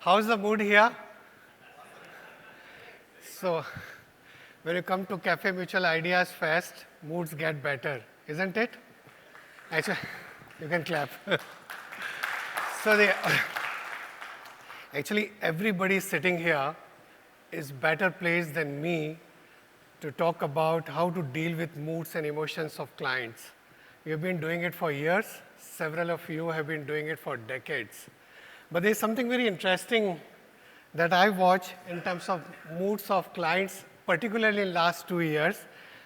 How's the mood here? So, when you come to Cafemutual Ideas Fest, moods get better, isn't it? Actually, you can clap. So, actually, everybody sitting here is better placed than me to talk about how to deal with moods and emotions of clients. We've been doing it for years. Several of you have been doing it for decades. But there's something very interesting that I watch in terms of moods of clients, particularly in last 2 years,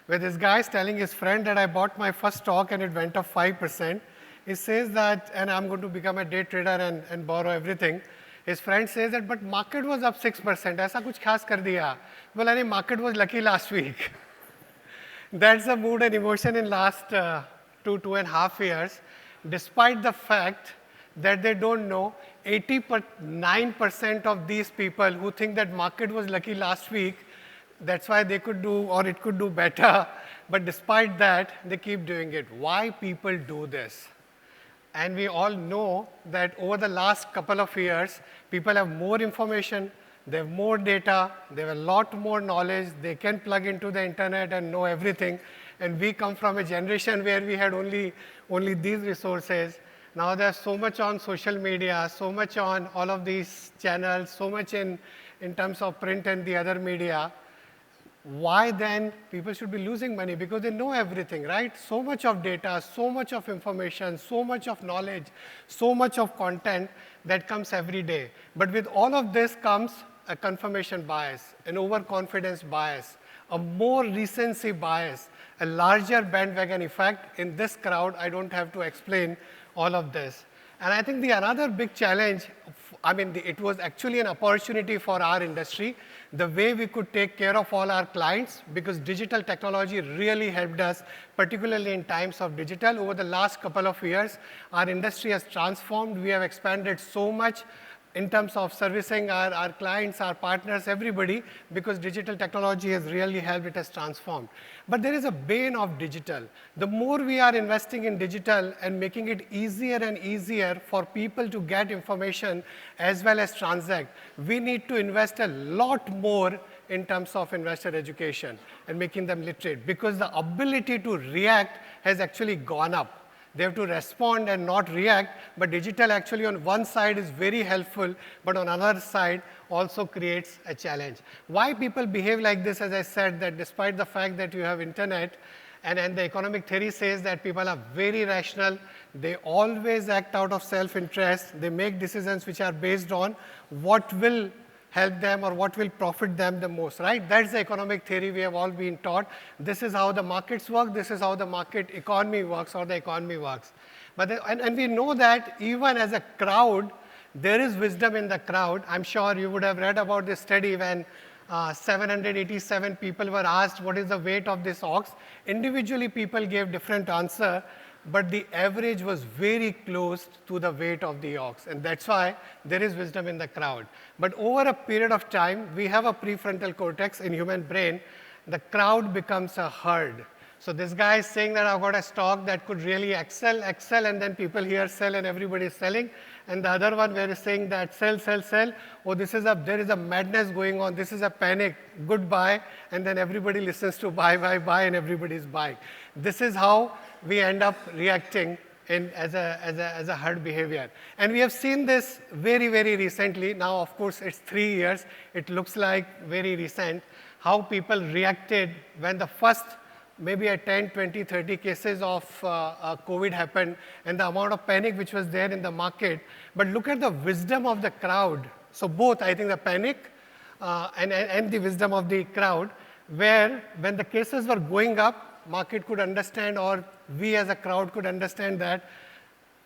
where this guy is telling his friend that I bought my first stock and it went up 5%. He says that, and I'm going to become a day trader and borrow everything. His friend says that, but market was up 6%. ऐसा कुछ खास कर दिया. बोला नहीं, market was lucky last week. That's the mood and emotion in last 2.5 years, despite the fact that they don't know 89% of these people who think that market was lucky last week, that's why they could do or it could do better. But despite that, they keep doing it. Why people do this? And we all know that over the last couple of years, people have more information, they have more data, they have a lot more knowledge, they can plug into the internet and know everything. And we come from a generation where we had only these resources. Now there's so much on social media, so much on all of these channels, so much in terms of print and the other media. Why then people should be losing money? Because they know everything, right? So much of data, so much of information, so much of knowledge, so much of content that comes every day. But with all of this comes a confirmation bias, an overconfidence bias, a more recency bias, a larger bandwagon effect. In this crowd, I don't have to explain all of this. And I think the another big challenge, it was actually an opportunity for our industry, the way we could take care of all our clients, because digital technology really helped us, particularly in times of digital. Over the last couple of years, our industry has transformed. We have expanded so much in terms of servicing our clients, our partners, everybody, because digital technology has really helped, it has transformed. But there is a bane of digital. The more we are investing in digital and making it easier and easier for people to get information as well as transact, we need to invest a lot more in terms of investor education and making them literate, because the ability to react has actually gone up. They have to respond and not react, but digital actually on one side is very helpful, but on another side also creates a challenge. Why people behave like this, as I said, that despite the fact that you have internet, and the economic theory says that people are very rational, they always act out of self-interest, they make decisions which are based on what will help them or what will profit them the most, right? That's the economic theory we have all been taught. This is how the markets work. This is how the market economy works or the economy works. But and we know that even as a crowd, there is wisdom in the crowd. I'm sure you would have read about this study when 787 people were asked what is the weight of this ox. Individually, people gave different answer, but the average was very close to the weight of the ox. And that's why there is wisdom in the crowd. But over a period of time, we have a prefrontal cortex in human brain. The crowd becomes a herd. So this guy is saying that I've got a stock that could really excel, and then people here sell and everybody is selling. And the other one where is saying that sell, sell, sell. Oh, there is a madness going on. This is a panic. Goodbye. And then everybody listens to buy, buy, buy, and everybody is buying. This is how we end up reacting as a herd behavior. And we have seen this very, very recently. Now, of course, it's 3 years. It looks like very recent, how people reacted when the first maybe 10, 20, 30 cases of COVID happened and the amount of panic which was there in the market. But look at the wisdom of the crowd. So both, I think the panic and the wisdom of the crowd, where when the cases were going up, market could understand, or we as a crowd could understand that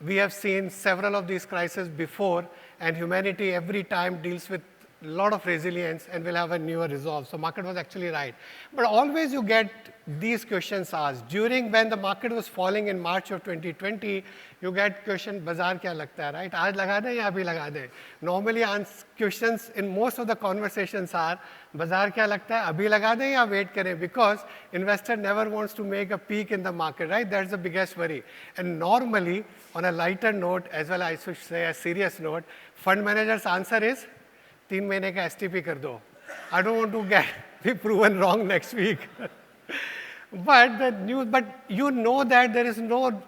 we have seen several of these crises before, and humanity every time deals with a lot of resilience and will have a newer resolve. So market was actually right. But always you get these questions asked. During when the market was falling in March of 2020, you get question, bazaar kya lagta hai, right? Aaj laga de ya abhi laga de. Normally questions in most of the conversations are, bazaar kya lagta hai, abhi laga de ya wait kare, because investor never wants to make a peak in the market, right? That's the biggest worry. And normally, on a lighter note, as well I should say a serious note, fund manager's answer is, 3 महीने का STP कर दो. I don't want to be proven wrong next week. But the news, but you know that there is no,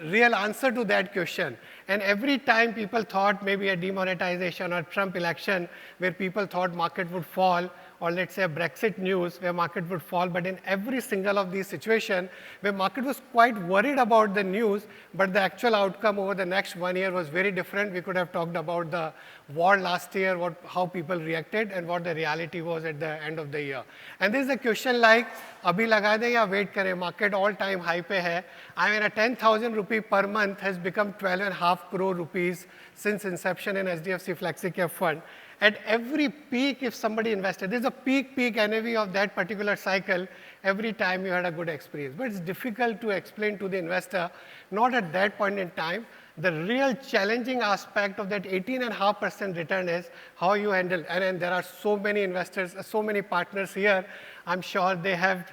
real answer to that question. And every time people thought maybe a demonetization or Trump election where people thought market would fall, or let's say a Brexit news where market would fall, but in every single of these situations where market was quite worried about the news, but the actual outcome over the next 1 year was very different. We could have talked about the war last year, how people reacted, and what the reality was at the end of the year. And there's a question like, abhi laga de ya wait kare, market all time high pe hai. A 10,000 rupee per month has become 12.5 crore rupees since inception in HDFC FlexiCap fund. At every peak, if somebody invested, there's a peak NAV of that particular cycle every time you had a good experience. But it's difficult to explain to the investor, not at that point in time. The real challenging aspect of that 18.5% return is how you handle, and there are so many investors, so many partners here. I'm sure they have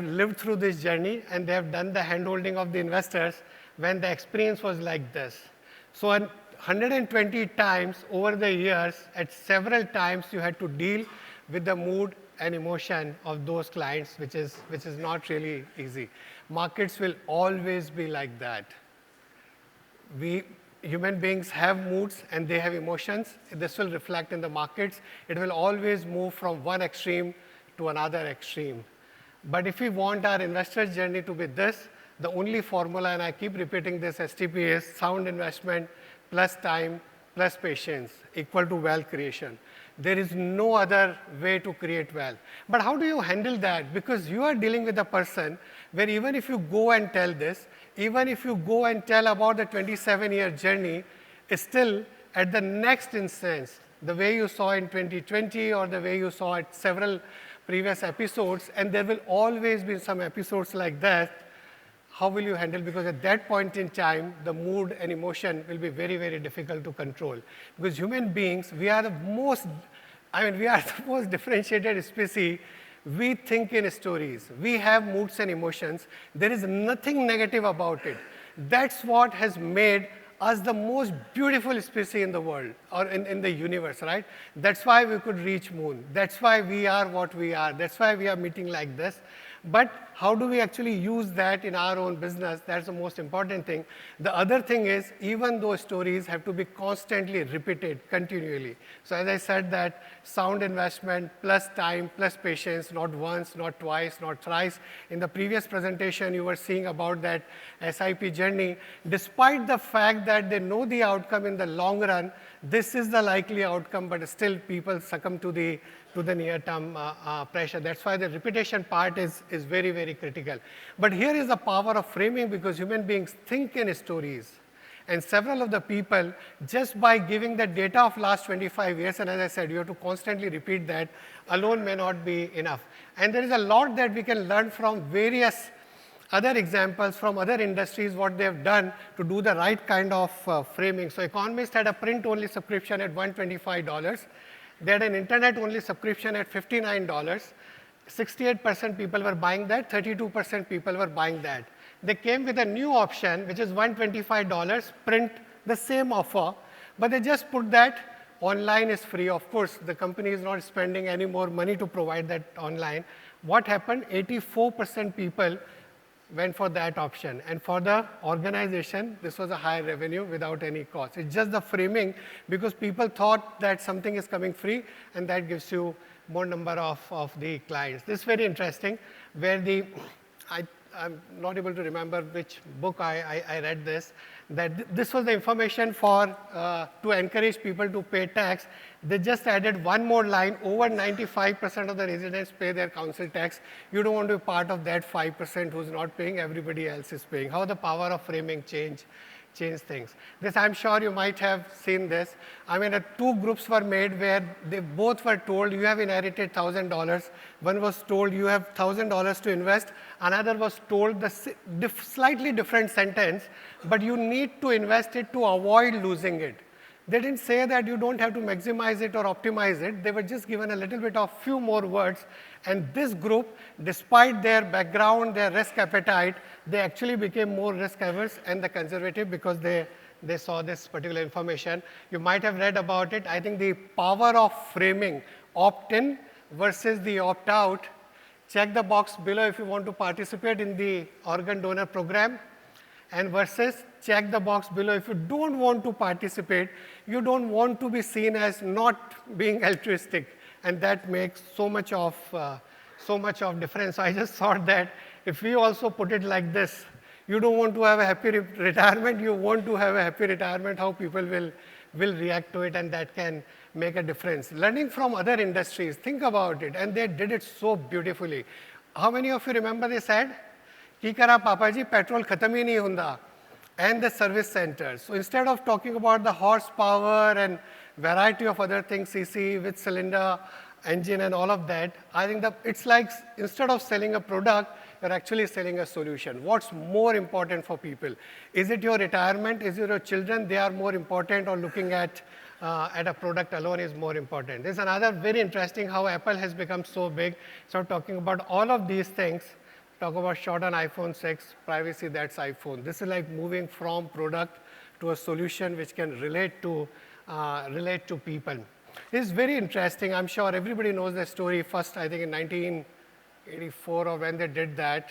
lived through this journey and they have done the handholding of the investors when the experience was like this. So 120 times over the years, at several times you had to deal with the mood and emotion of those clients, which is not really easy. Markets will always be like that. We human beings have moods and they have emotions. This will reflect in the markets. It will always move from one extreme to another extreme. But if we want our investor's journey to be this, the only formula, and I keep repeating this, STP, is sound investment plus time plus patience equal to wealth creation. There is no other way to create wealth. But how do you handle that? Because you are dealing with a person where even if you go and tell this, even if you go and tell about the 27-year journey, still at the next instance, the way you saw in 2020 or the way you saw at several previous episodes, and there will always be some episodes like that, how will you handle? Because at that point in time, the mood and emotion will be very, very difficult to control. Because human beings, we are the most differentiated species. We think in stories. We have moods and emotions. There is nothing negative about it. That's what has made us the most beautiful species in the world or in the universe, right? That's why we could reach moon. That's why we are what we are. That's why we are meeting like this. But how do we actually use that in our own business? That's the most important thing. The other thing is, even those stories have to be constantly repeated continually. So as I said, that sound investment plus time plus patience, not once, not twice, not thrice. In the previous presentation, you were seeing about that SIP journey. Despite the fact that they know the outcome in the long run, this is the likely outcome, but still people succumb to the near-term pressure. That's why the repetition part is very, very critical. But here is the power of framing, because human beings think in stories. And several of the people, just by giving the data of last 25 years, and as I said, you have to constantly repeat that, alone may not be enough. And there is a lot that we can learn from various other examples from other industries, what they have done to do the right kind of framing. So Economist had a print-only subscription at $125. They had an internet-only subscription at $59. 68% people were buying that, 32% people were buying that. They came with a new option, which is $125, print the same offer, but they just put that online is free. Of course, the company is not spending any more money to provide that online. What happened? 84% people went for that option. And for the organization, this was a higher revenue without any cost. It's just the framing, because people thought that something is coming free, and that gives you more number of the clients. This is very interesting, where I'm not able to remember which book I read this, that this was the information for to encourage people to pay tax. They just added one more line: over 95% of the residents pay their council tax. You don't want to be part of that 5% who's not paying, everybody else is paying. How the power of framing change things. This, I'm sure you might have seen this. Two groups were made where they both were told, you have inherited $1,000. One was told you have $1,000 to invest. Another was told the slightly different sentence, but you need to invest it to avoid losing it. They didn't say that you don't have to maximize it or optimize it. They were just given a little bit of few more words. And this group, despite their background, their risk appetite, they actually became more risk averse and the conservative, because they they saw this particular information. You might have read about it. I think the power of framing, opt-in versus the opt-out. Check the box below if you want to participate in the organ donor program, and versus check the box below if you don't want to participate, you don't want to be seen as not being altruistic, and that makes so much of difference. So I just thought that if we also put it like this, you don't want to have a happy retirement, you want to have a happy retirement, how people will react to it, and that can make a difference. Learning from other industries, think about it, and they did it so beautifully. How many of you remember they said, ki kara papa ji, petrol khatam hi nahi hunda, and the service centers. So instead of talking about the horsepower and variety of other things, CC with cylinder, engine and all of that, I think that it's like instead of selling a product, you're actually selling a solution. What's more important for people? Is it your retirement? Is it your children? They are more important, or looking at a product alone is more important. There's another very interesting how Apple has become so big. So talking about all of these things, talk about short on iPhone 6, privacy, that's iPhone. This is like moving from product to a solution which can relate to people. It's very interesting. I'm sure everybody knows the story. First, I think in 1984 or when they did that,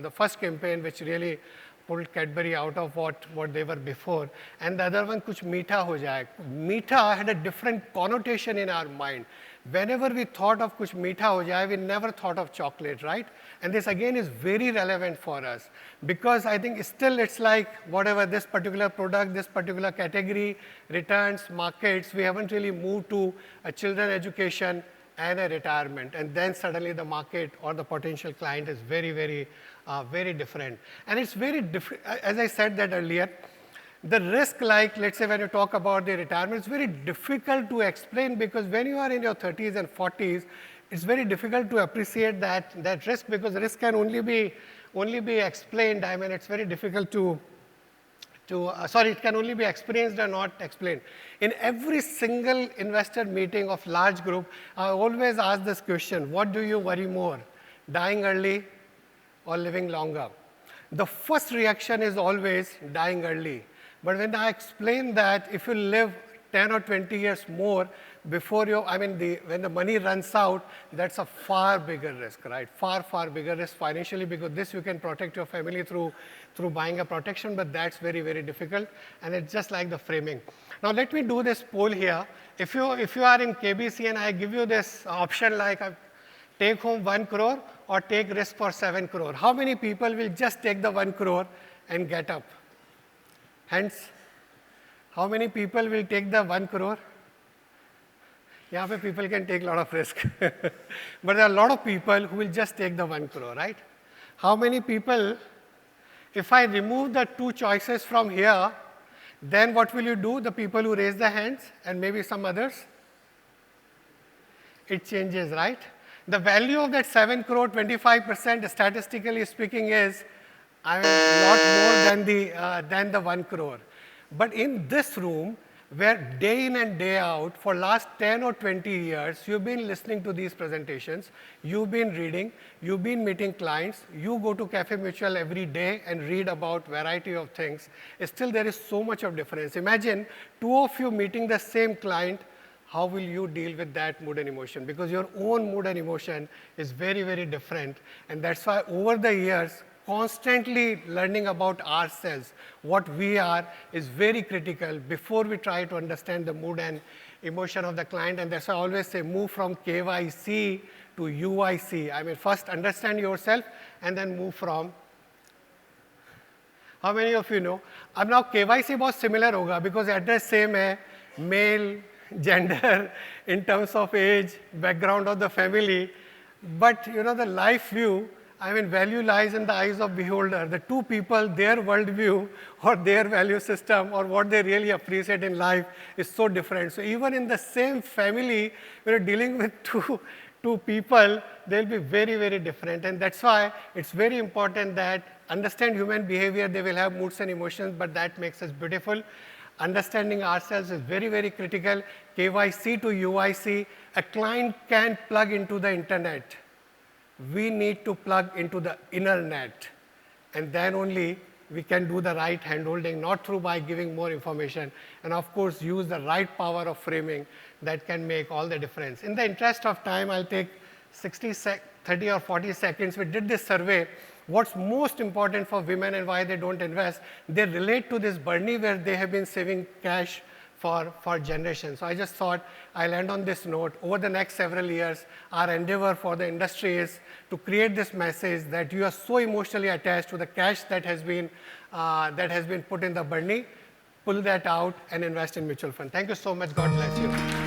the first campaign which really pulled Cadbury out of what they were before. And the other one, kuch meetha ho jaye. Meetha had a different connotation in our mind. Whenever we thought of kuch meetha ho jaye, we never thought of chocolate, right? And this again is very relevant for us, because I think still it's like whatever this particular product, this particular category, returns, markets, we haven't really moved to a children education and a retirement, and then suddenly the market or the potential client is very, very different. And it's very different, as I said that earlier, the risk, like let's say when you talk about the retirement, it's very difficult to explain, because when you are in your 30s and 40s, it's very difficult to appreciate that risk, because risk can only be explained. I mean, it's very difficult it can only be experienced and not explained. In every single investor meeting of large group, I always ask this question: what do you worry more, dying early or living longer? The first reaction is always dying early. But when I explain that if you live 10 or 20 years more before when the money runs out, that's a far bigger risk, right? Far bigger risk financially, because this you can protect your family through buying a protection, but that's very, very difficult, and it's just like the framing. Now let me do this poll here. If you are in KBC and I give you this option like take home 1 crore or take risk for 7 crore, how many people will just take the 1 crore and get up? Hence, how many people will take the 1 crore? Yeah, people can take a lot of risk. But there are a lot of people who will just take the 1 crore, right? How many people, if I remove the 2 choices from here, then what will you do? The people who raise their hands and maybe some others? It changes, right? The value of that 7 crore, 25% statistically speaking is a lot more than the 1 crore. But in this room, where day in and day out for last 10 or 20 years, you've been listening to these presentations, you've been reading, you've been meeting clients, you go to Cafemutual every day and read about variety of things, still there is so much of difference. Imagine 2 of you meeting the same client, how will you deal with that mood and emotion? Because your own mood and emotion is very, very different. And that's why over the years, constantly learning about ourselves, what we are, is very critical before we try to understand the mood and emotion of the client. And that's why I always say move from KYC to UIC. I mean, first understand yourself and then move from. How many of you know? अब now KYC बहुत similar होगा, because address same है, male, gender, in terms of age, background of the family, but you know the life view. I mean, value lies in the eyes of beholder. The 2 people, their worldview or their value system or what they really appreciate in life is so different. So even in the same family, when you're dealing with two people, they'll be very, very different. And that's why it's very important that understand human behavior. They will have moods and emotions, but that makes us beautiful. Understanding ourselves is very, very critical. KYC to UIC, a client can plug into the internet. We need to plug into the inner net, and then only we can do the right handholding, not through by giving more information, and of course, use the right power of framing that can make all the difference. In the interest of time, I'll take 30 or 40 seconds. We did this survey. What's most important for women and why they don't invest, they relate to this Bernie where they have been saving cash for generations. So I just thought I'll end on this note. Over the next several years, our endeavor for the industry is to create this message that you are so emotionally attached to the cash that has been put in the Bernie. Pull that out and invest in mutual fund. Thank you so much. God bless you.